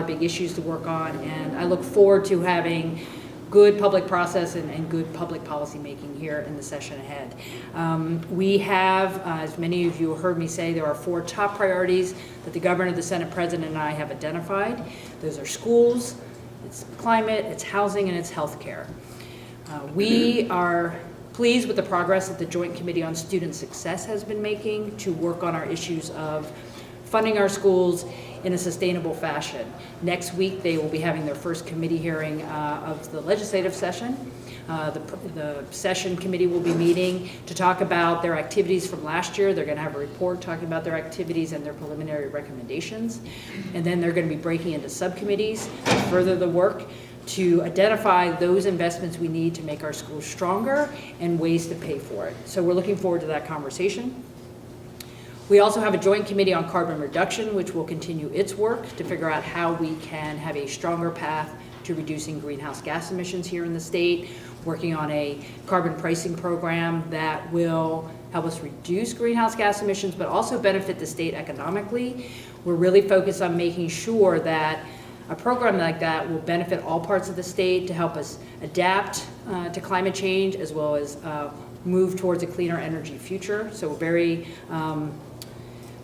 big issues to work on, and I look forward to having good public process and good public policy making here in the session ahead. We have, as many of you heard me say, there are 4 top priorities that the Governor, the Senate President, and I have identified. Those are schools, it's climate, it's housing, and it's healthcare. We are pleased with the progress that the Joint Committee on Student Success has been making to work on our issues of funding our schools in a sustainable fashion. Next week, they will be having their first committee hearing of the legislative session. The session committee will be meeting to talk about their activities from last year. They're going to have a report talking about their activities and their preliminary recommendations. And then they're going to be breaking into subcommittees to further the work to identify those investments we need to make our schools stronger and ways to pay for it. So we're looking forward to that conversation. We also have a joint committee on carbon reduction, which will continue its work to figure out how we can have a stronger path to reducing greenhouse gas emissions here in the state, working on a carbon pricing program that will help us reduce greenhouse gas emissions, but also benefit the state economically. We're really focused on making sure that a program like that will benefit all parts of the state to help us adapt to climate change, as well as move towards a cleaner energy future. So we're very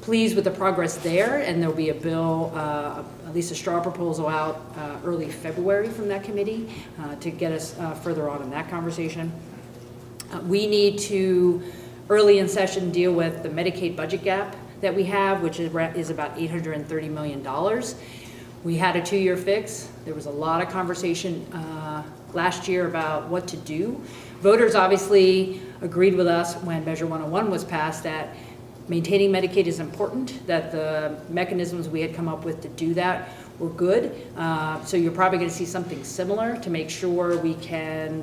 pleased with the progress there, and there'll be a bill, at least a straw proposal out early February from that committee to get us further on in that conversation. We need to, early in session, deal with the Medicaid budget gap that we have, which is about $830 million. We had a 2-year fix. There was a lot of conversation last year about what to do. Voters obviously agreed with us when Measure 101 was passed that maintaining Medicaid is important, that the mechanisms we had come up with to do that were good. So you're probably going to see something similar to make sure we can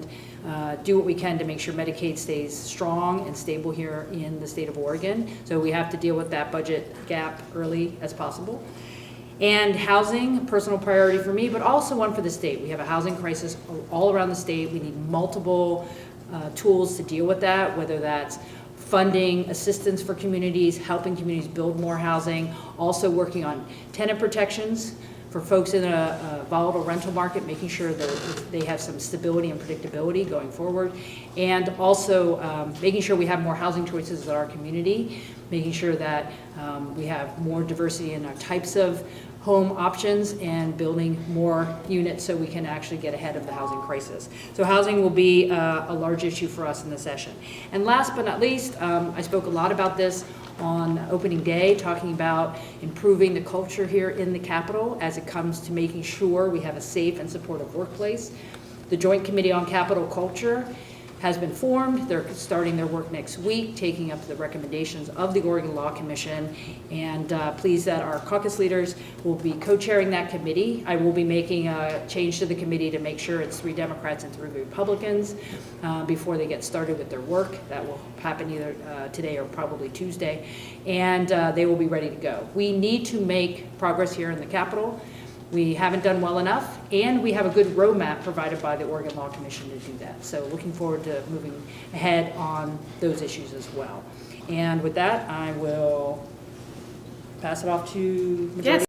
do what we can to make sure Medicaid stays strong and stable here in the state of Oregon. So we have to deal with that budget gap early as possible. And housing, personal priority for me, but also one for the state. We have a housing crisis all around the state. We need multiple tools to deal with that, whether that's funding assistance for communities, helping communities build more housing, also working on tenant protections for folks in a volatile rental market, making sure that they have some stability and predictability going forward, and also making sure we have more housing choices in our community, making sure that we have more diversity in our types of home options and building more units so we can actually get ahead of the housing crisis. So housing will be a large issue for us in the session. And last but not least, I spoke a lot about this on opening day, talking about improving the culture here in the Capitol as it comes to making sure we have a safe and supportive workplace. The Joint Committee on Capitol Culture has been formed. They're starting their work next week, taking up the recommendations of the Oregon Law Commission, and pleased that our caucus leaders will be co-chairing that committee. I will be making a change to the committee to make sure it's 3 Democrats and 3 Republicans before they get started with their work. That will happen either today or probably Tuesday, and they will be ready to go. We need to make progress here in the Capitol. We haven't done well enough, and we have a good roadmap provided by the Oregon Law Commission to do that. So looking forward to moving ahead on those issues as well. And with that, I will pass it off to Majority. Yes.